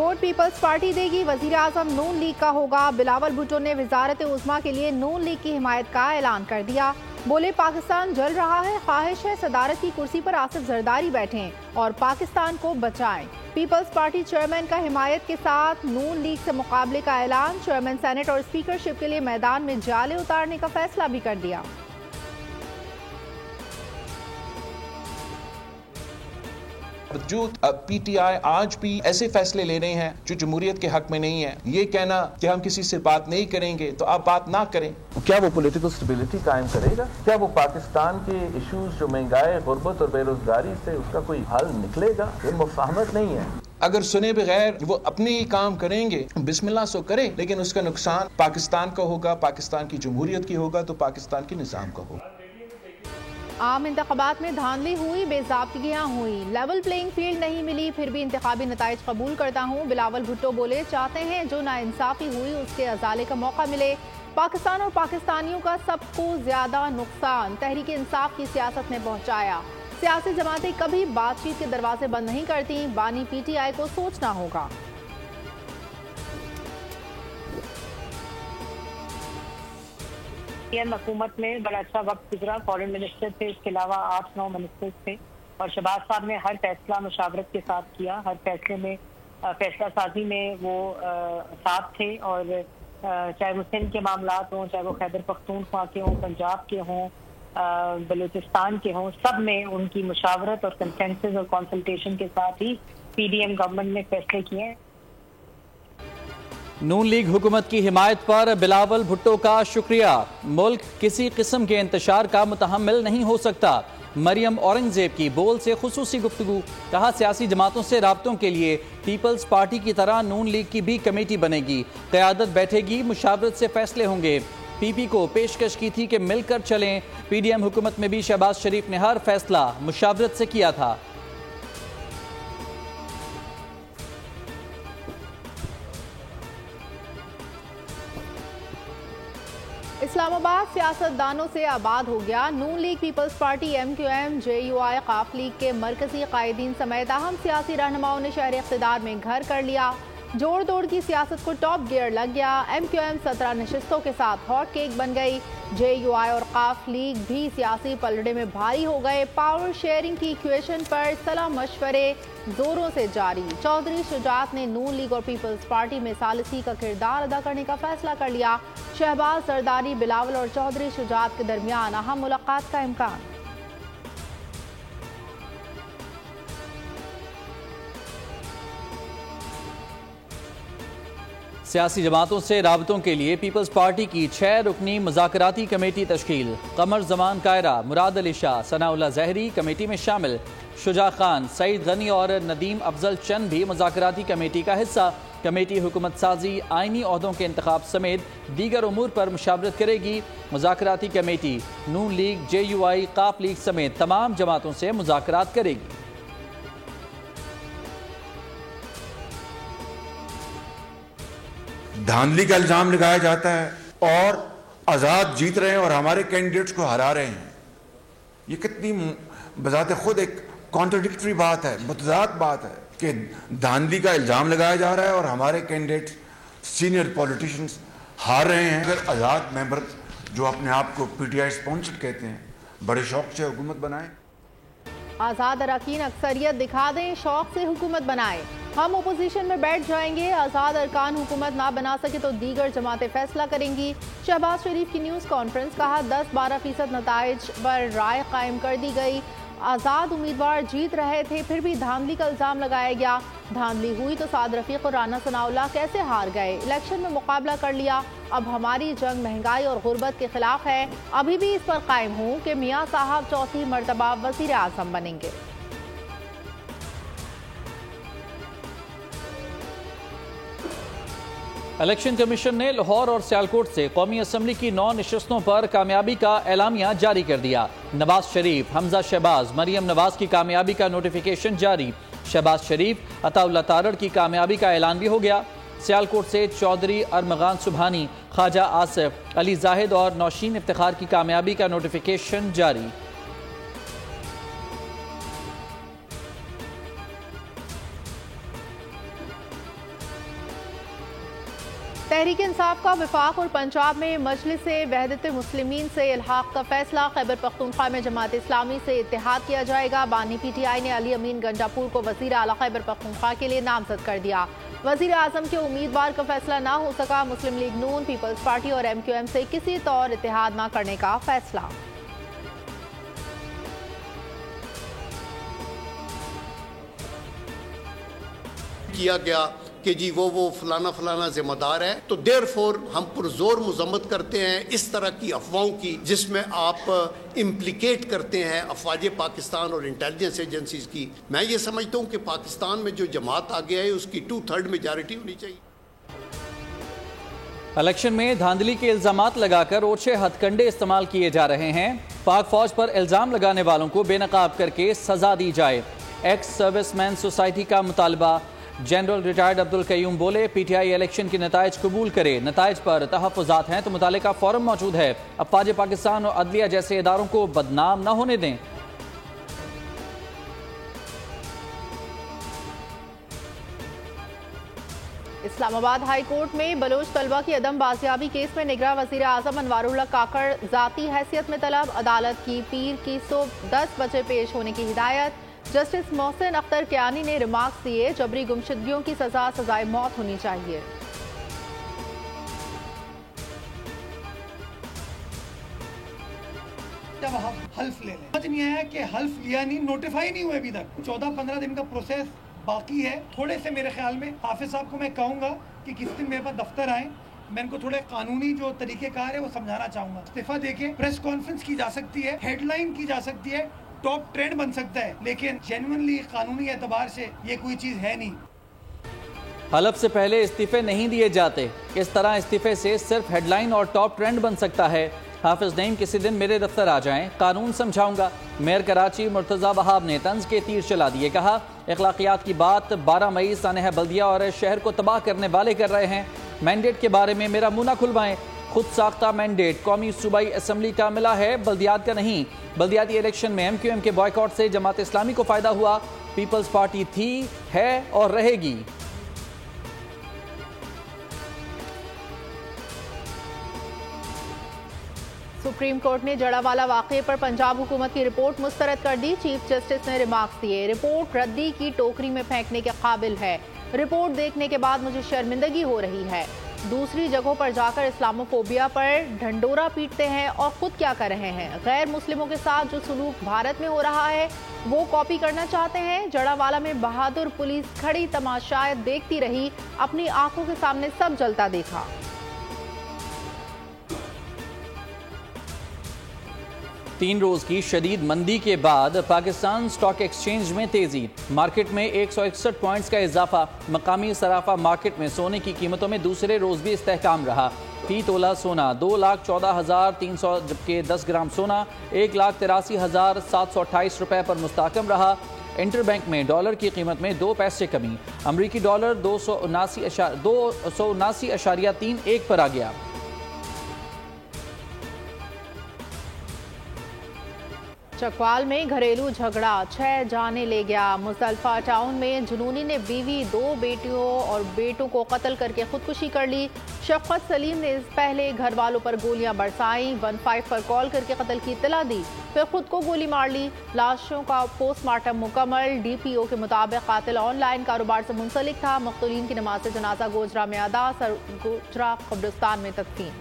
Vote peoples party देगी, वजीर आजम नून league का होगा। बिलावल भुट्टो ने वजारत उज़्मा के लिए नून लीग की हिमायत का ऐलान कर दिया। बोले पाकिस्तान जल रहा है, ख्वाहिश है सदारत की कुर्सी पर आसिफ जरदारी बैठें और पाकिस्तान को बचाएं। पीपल्स पार्टी चेयरमैन का हिमायत के साथ नून लीग से मुकाबले का ऐलान। चेयरमैन सेनेट और स्पीकरशिप के लिए मैदान में जाले उतारने का फैसला भी कर दिया। जो पीटीआई आज भी ऐसे फैसले ले रहे हैं जो जमहूरियत के हक में नहीं है, ये कहना कि हम किसी से बात नहीं करेंगे तो आप बात ना करें। क्या वो पॉलिटिकल स्टेबिलिटी कायम करेगा? क्या वो पाकिस्तान के इश्यूज जो महंगाई, गुर्बत और बेरोजगारी से उसका कोई हल निकलेगा? ये मुफाहमत नहीं है। अगर सुने बगैर वो अपने ही काम करेंगे, बिस्मिल्लाह सो करें, लेकिन उसका नुकसान पाकिस्तान का होगा, पाकिस्तान की जमहूरियत की होगा, तो पाकिस्तान के निज़ाम का होगा। आम इंतखाबात में धांधली हुई, बेज़ाब्तियाँ हुई, लेवल प्लेइंग फील्ड नहीं मिली, फिर भी इंतखाबी नताइज कबूल करता हूँ। बिलावल भुट्टो बोले चाहते हैं जो नाइंसाफी हुई उसके अजाले का मौका मिले। पाकिस्तान और पाकिस्तानियों का सबको ज्यादा नुकसान तहरीक इंसाफ की सियासत ने पहुँचाया। सियासी जमातें कभी बातचीत के दरवाजे बंद नहीं करती, बानी पीटीआई को सोचना होगा। हुकूमत में बड़ा अच्छा वक्त गुजरा। फॉरेन मिनिस्टर थे, इसके अलावा 8-9 मिनिस्टर्स थे और शहबाज साहब ने हर फैसला मुशावरत के साथ किया। हर फैसले में फैसला साजी में वो साथ थे और चाहे वो सिंध के मामलात हों, चाहे वो खैबर पख्तूनख्वा के हों, पंजाब के हों, बलूचिस्तान के हों, सब में उनकी मुशावरत और कंसेंसस और कंसल्टेशन के साथ ही पीडीएम गवर्नमेंट ने फैसले किए हैं। नून लीग हुकूमत की हिमायत पर बिलावल भुट्टो का शुक्रिया। मुल्क किसी किस्म के इंतशार का मुतहम्मिल नहीं हो सकता। मरियम औरंगजेब की बोल से खुसूसी गुफ्तगू। कहा सियासी जमातों से राब्तों के लिए पीपल्स पार्टी की तरह नून लीग की भी कमेटी बनेगी, क़यादत बैठेगी, मुशावरत से फैसले होंगे। पीपी को पेशकश की थी कि मिलकर चलें। पीडीएम हुकूमत में भी शहबाज शरीफ ने हर फैसला मुशावरत से किया था। इस्लामाबाद सियासतदानों से आबाद हो गया। नून League, Peoples Party, MQM, JUI, काफ लीग के मरकजी कायदीन समेत अहम सियासी रहनुमाओं ने शहर इख्तिदार में घर कर लिया। जोड़ तोड़ की सियासत को टॉप गियर लग गया। MQM 17 नशिस्तों के साथ हॉट केक बन गई। JUI और काफ लीग भी सियासी पलड़े में भारी हो गए। पावर शेयरिंग की इक्वेशन पर सलाह मशवरे जोरों से जारी। चौधरी शुजात ने नून लीग और पीपल्स पार्टी में सालिसी का किरदार अदा करने का फैसला कर लिया। शहबाज जरदारी, बिलावल और चौधरी शुजात के दरमियान अहम मुलाकात का इम्कान। सियासी जमातों से राबतों के लिए पीपल्स पार्टी की 6 रुकनी मुज़ाकराती कमेटी तश्कील। कमर जमान कायरा, मुराद अली शाह, सनाउल्लाह जहरी कमेटी में शामिल। शुजा खान, सईद गनी और नदीम अफजल चंद भी मुज़ाकराती कमेटी का हिस्सा। कमेटी हुकूमत साजी, आइनी ओहदों के इंतखाब समेत दीगर उमूर पर मुशावरत करेगी। मुज़ाकराती कमेटी नून लीग, JUI, काफ लीग समेत तमाम जमातों से मुज़ाकरात करेगी। धांधली का इल्जाम लगाया जाता है और आजाद जीत रहे हैं और हमारे कैंडिडेट्स को हरा रहे हैं। ये कितनी बजाते खुद एक कॉन्ट्रडिक्टरी बात है, मुतजाद बात है कि धांधली का इल्जाम लगाया जा रहा है और हमारे कैंडिडेट सीनियर पॉलिटिशियंस हार रहे हैं। अगर आजाद मेंबर जो अपने आप को PTI स्पॉन्सर्ड कहते हैं, बड़े शौक से हुकूमत बनाएं। आज़ाद अरकान अक्सरियत दिखा दें, शौक से हुकूमत बनाएं। हम अपोजिशन में बैठ जाएंगे। आज़ाद अरकान हुकूमत ना बना सके तो दीगर जमातें फैसला करेंगी। शहबाज शरीफ की न्यूज़ कॉन्फ्रेंस। कहा 10-12% नताइज पर राय कायम कर दी गई। आज़ाद उम्मीदवार जीत रहे थे, फिर भी धांधली का इल्ज़ाम लगाया गया। धांधली हुई तो साद रफीक और राना सनाउल्लाह कैसे हार गए? इलेक्शन में मुकाबला कर लिया। अब हमारी जंग महंगाई और गुर्बत के खिलाफ है। अभी भी इस पर कायम हूँ कि मियाँ साहब चौथी मरतबा वज़ीर आज़म बनेंगे। इलेक्शन कमीशन ने लाहौर और सियालकोट से कौमी असम्बली की 9 नशस्तों पर कामयाबी का एलामिया जारी कर दिया। नवाज शरीफ, हमजा शहबाज, मरियम नवाज की कामयाबी का नोटिफिकेशन जारी। शहबाज शरीफ, अताउल्लाह तारड़ की कामयाबी का ऐलान भी हो गया। सियालकोट से चौधरी अरमगान सुबहानी, ख्वाजा आसिफ, अली जाहिद और नौशीन इफ्तिखार की कामयाबी का नोटिफिकेशन जारी। तहरीक इंसाफ का वफाक और पंजाब में मजलिस वहदत मुस्लिमीन से इल्हाक का फैसला। खैबर पख्तूनख्वा में जमात इस्लामी से इत्तेहाद किया जाएगा। बानी PTI ने अली अमीन गंजापुर को वजीर आला खैबर पख्तूनख्वा के लिए नामजद कर दिया। वजीर आजम के उम्मीदवार का फैसला ना हो सका। मुस्लिम लीग नून, पीपल्स पार्टी और MQM से किसी तौर इत्तेहाद न करने का फैसला। किया गया कि जी वो फलाना जिम्मेदार है, तो देयरफॉर हम पुरजोर मजम्मत करते हैं इस तरह की अफवाहों की जिसमें आप इम्प्लिकेट करते हैं अफवाज पाकिस्तान और इंटेलिजेंस एजेंसीज की। मैं ये समझता हूँ कि पाकिस्तान में जो जमात आ गया है उसकी 2/3 मेजॉरिटी होनी चाहिए। इलेक्शन में धांधली के इल्जामात लगाकर ओछे हथकंडे इस्तेमाल किए जा रहे हैं। पाक फौज पर इल्जाम लगाने वालों को बेनकाब करके सजा दी जाए। एक्स सर्विसमैन सोसाइटी का मुतालबा। जनरल रिटायर्ड अब्दुल कयूम बोले, PTI इलेक्शन के नताइज कबूल करे। नताइज पर तहफ़्फ़ुज़ात हैं तो मुतालिका फॉर्म मौजूद है। अफ़वाज पाकिस्तान और अदलिया जैसे इदारों को बदनाम न होने दें। इस्लामाबाद हाई कोर्ट में बलोच तलबा की अदम बाजियाबी केस में निगरां वज़ीर आज़म अनवारुल्लाह काकड़ ज़ाती हैसियत में तलब। अदालत की पीर की सुबह 10 बजे पेश होने की हिदायत। जस्टिस मोहसिन अख्तर कियानी ने रिमार्क्स दिए, जबरी गुमशुदगियों की सजा सजाए मौत होनी चाहिए। जब हल्फ ले लें, समझ नहीं आया कि हल्फ लिया नहीं, नोटिफाई नहीं हुआ अभी तक। 14-15 दिन का प्रोसेस बाकी है। थोड़े से मेरे ख्याल में हाफिज साहब को मैं कहूँगा कि किस दिन मेरे पास दफ्तर आए, मैं इनको थोड़े कानूनी जो तरीकेकार है वो समझाना चाहूँगा। इस्तीफा देके प्रेस कॉन्फ्रेंस की जा सकती है, हेडलाइन की जा सकती है, टॉप ट्रेंड बन सकता है, लेकिन जेन्युइनली कानूनी एतबार से ये कोई चीज है नहीं। हलफ से पहले इस्तीफे नहीं दिए जाते। इस तरह इस्तीफे से सिर्फ हेडलाइन और टॉप ट्रेंड बन सकता है। हाफिज नईम किसी दिन मेरे दफ्तर आ जाएं, कानून समझाऊंगा। मेयर कराची मुर्तज़ा वहाब ने तंज के तीर चला दिए। कहा, इखलाकियात की बात 12 मई सानेह बल्दिया और शहर को तबाह करने वाले कर रहे हैं। मैंडेट के बारे में मेरा मुंह न खुलवाएं। खुद साख्ता मैंडेट कौमी सूबाई असम्बली का मिला है, बल्दियात का नहीं। बल्दियाती इलेक्शन में MQM के बॉयकॉट से जमात इस्लामी को फायदा हुआ। पीपल्स पार्टी थी, है और रहेगी। सुप्रीम कोर्ट ने जड़ावाला वाक़े पर पंजाब हुकूमत की रिपोर्ट मुस्तरद कर दी। चीफ जस्टिस ने रिमार्क्स दिए, रिपोर्ट रद्दी की टोकरी में फेंकने के काबिल है। रिपोर्ट देखने के बाद मुझे शर्मिंदगी हो रही है। दूसरी जगहों पर जाकर इस्लामोफोबिया पर ढंडोरा पीटते हैं और खुद क्या कर रहे हैं। गैर मुस्लिमों के साथ जो सलूक भारत में हो रहा है वो कॉपी करना चाहते हैं। जड़ावाला में बहादुर पुलिस खड़ी तमाशायत देखती रही, अपनी आंखों के सामने सब जलता देखा। तीन रोज की शदीद मंदी के बाद पाकिस्तान स्टॉक एक्सचेंज में तेजी। मार्केट में 161 पॉइंट्स का इजाफा। मकामी सराफा मार्केट में सोने की कीमतों में दूसरे रोज भी इस्तेहकाम रहा। फी तोला सोना 2,14,300, जबकि 10 ग्राम सोना 1,83,728 रुपए पर मुस्तहकम रहा। इंटरबैंक में डॉलर की कीमत में 2 पैसे कमी। अमरीकी डॉलर 279.31 पर आ गया। चकवाल में घरेलू झगड़ा 6 जाने ले गया। मुजफ्फरपुर टाउन में जुनूनी ने बीवी, 2 बेटियों और बेटों को कत्ल करके खुदकुशी कर ली। शफकत सलीम ने पहले घर वालों पर गोलियां बरसाई, 15 पर कॉल करके कत्ल की इत्तला दी, फिर खुद को गोली मार ली। लाशों का पोस्टमार्टम मुकम्मल। DPO के मुताबिक कातिल ऑनलाइन कारोबार से मुंसलिक था। मक़तूलीन की नमाज जनाजा गोजरा में अदा, सरगोजरा कब्रिस्तान में तदफीन।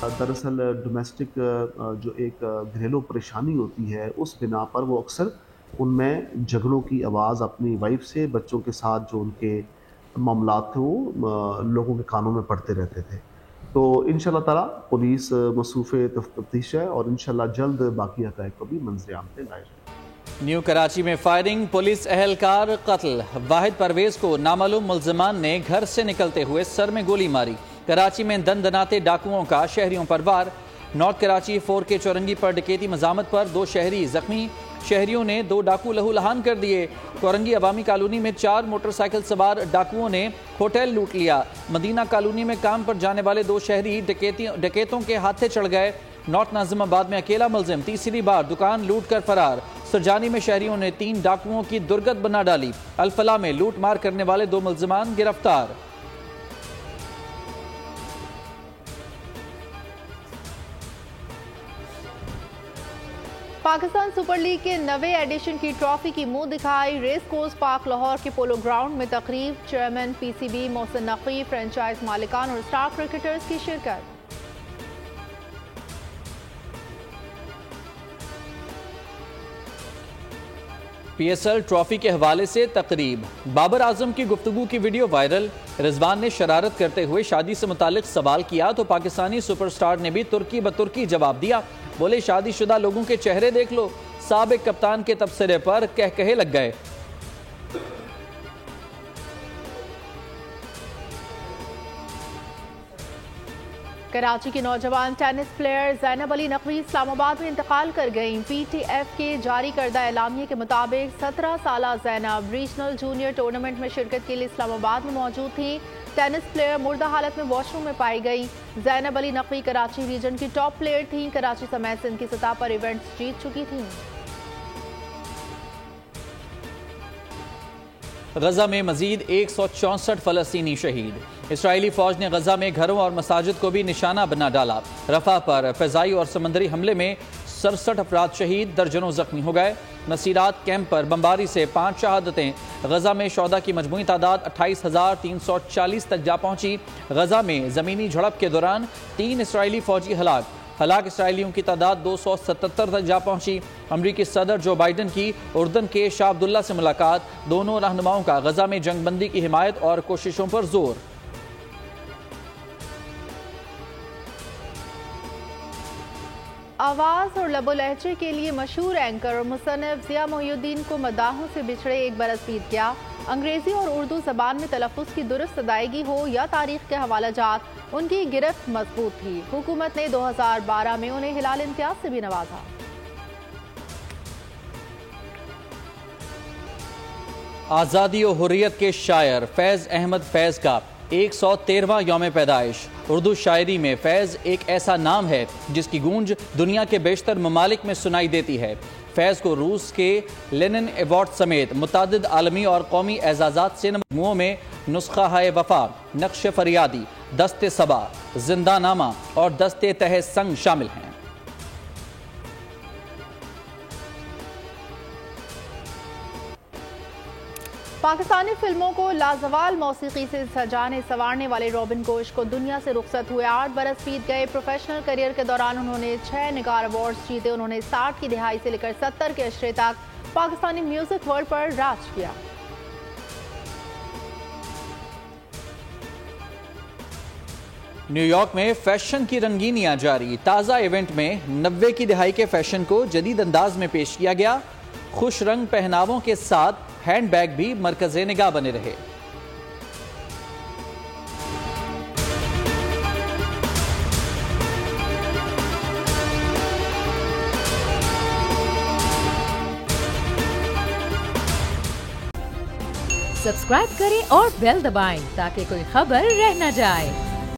दरअसल डोमेस्टिक जो एक घरेलू परेशानी होती है उस बिना पर वो अक्सर उनमें झगड़ों की आवाज़ अपनी वाइफ से, बच्चों के साथ जो उनके मामलात थे वो लोगों के कानों में पड़ते रहते थे। तो इंशाल्लाह ताला पुलिस मसरूफ़ तफ्तीश है और इंशाल्लाह जल्द बाकी हक़ाइक़ को भी मंज़र-ए-आम पे लाया जाएगा। न्यू कराची में फायरिंग, पुलिस एहलकार कत्ल। वाहिद परवेज को नामालूम मुल्ज़िमान ने घर से निकलते हुए सर में गोली मारी। कराची में दंदनाते डाकुओं का शहरियों पर वार। नॉर्थ कराची 4K चौरंगी पर डकैती मजामत पर 2 शहरी जख्मी। शहरियों ने 2 डाकू लहूलहान कर दिए। कोरंगी अवामी कॉलोनी में 4 मोटरसाइकिल सवार डाकुओं ने होटल लूट लिया। मदीना कॉलोनी में काम पर जाने वाले 2 शहरी डकैतों के हाथे चढ़ गए। नॉर्थ नाजिमाबाद में अकेला मुलजिम तीसरी बार दुकान लूट कर फरार। सुरजानी में शहरियों ने 3 डाकुओं की दुर्गत बना डाली। अल-फलाह में लूटमार करने वाले 2 मुल्जिमान गिरफ्तार। पाकिस्तान सुपर लीग के नवे एडिशन की ट्रॉफी की मुंह दिखाई। रेस कोर्स पार्क लाहौर के पोलो ग्राउंड में तकरीब। Chairman PCB Mohsin Naqvi, franchise मालिकान और स्टार क्रिकेटर्स की शिरकत। पीएसएल ट्रॉफी के हवाले से तकरीब। बाबर आजम की गुफ्तगू की वीडियो वायरल। रिजवान ने शरारत करते हुए शादी से मुतालिक सवाल किया तो पाकिस्तानी सुपरस्टार ने भी तुर्की बतुर्की जवाब दिया। बोले शादीशुदा लोगों के चेहरे देख लो। साबिक कप्तान के तबसरे पर कहकहे लग गए। कराची की नौजवान टेनिस प्लेयर ज़ैनब अली नकवी इस्लामाबाद में इंतकाल कर गईं। पीटीएफ के जारी करदा एलामिये के मुताबिक 17 साला ज़ैनब रीजनल जूनियर टूर्नामेंट में शिरकत के लिए इस्लामाबाद में मौजूद थी। टेनिस प्लेयर मुर्दा हालत में वॉशरूम में पाई गई। ज़ैनब अली नकवी कराची रीजन की टॉप प्लेयर थी। कराची समेत सिंध की सतह पर इवेंट्स जीत चुकी थी। गजा में मजीद 164 फलस्तीनी शहीद। इसराइली फौज ने गजा में घरों और मसाजिद को भी निशाना बना डाला। रफा पर फ़िज़ाई और समंदरी हमले में 67 अफराद शहीद, दर्जनों जख्मी हो गए। नसीरात कैंप पर बमबारी से 5 शहादतें। गजा में शोहदा की मजमूई तादाद 28,340 तक जा पहुंची। गजा में ज़मीनी झड़प के दौरान 3 इसराइली फौजी हलाक इसराइलियों की तादाद 277 तक जा पहुंची। अमरीकी सदर जो बाइडन की उर्दन के शाह अब्दुल्ला से मुलाकात। दोनों रहनुमाओं का गजा में जंगबंदी की हिमायत और कोशिशों पर जोर। आवाज़ और लबो लहजे के लिए मशहूर एंकर और मुसन्निफ ज़िया मोहिउद्दीन को मदाहों से बिछड़े 1 बरस बीत गया। अंग्रेज़ी और उर्दू ज़बान में तलफ़्फ़ुज़ की दुरुस्त अदायगी हो या तारीख़ के हवाला जात, उनकी गिरफ्त मजबूत थी। हुकूमत ने 2012 में उन्हें हिलाल इम्तियाज़ से भी नवाजा। आज़ादी और हुर्रियत के शायर फैज़ अहमद फैज़ का 113वां यौम पैदाइश। उर्दू शायरी में फैज़ एक ऐसा नाम है जिसकी गूंज दुनिया के बेशतर ममालिक में सुनाई देती है। फैज़ को रूस के लेनिन अवार्ड समेत मुतादिद आलमी और कौमी एजाज़ात से मजमूओं में नुस्खा हाय वफा, नक्श फरियादी, दस्ते सबा, जिंदानामा और दस्ते तह संग शामिल हैं। पाकिस्तानी फिल्मों को लाजवाल मौसीकी से सजाने संवारने वाले रॉबिन घोष को दुनिया से रुखसत हुए 8 बरस बीत गए। प्रोफेशनल करियर के दौरान उन्होंने 6 निगार अवार्ड्स जीते। उन्होंने 60 की दिहाई से लेकर 70 के अशरे तक पाकिस्तानी म्यूजिक वर्ल्ड पर राज किया। न्यूयॉर्क में फैशन की रंगीनियां जारी। ताज़ा इवेंट में 90 की दिहाई के फैशन को जदीद अंदाज में पेश किया गया। खुश रंग पहनावों के साथ हैंडबैग भी मरकज़े निगाह बने रहे। सब्सक्राइब करें और बेल दबाएं ताकि कोई खबर रह न जाए।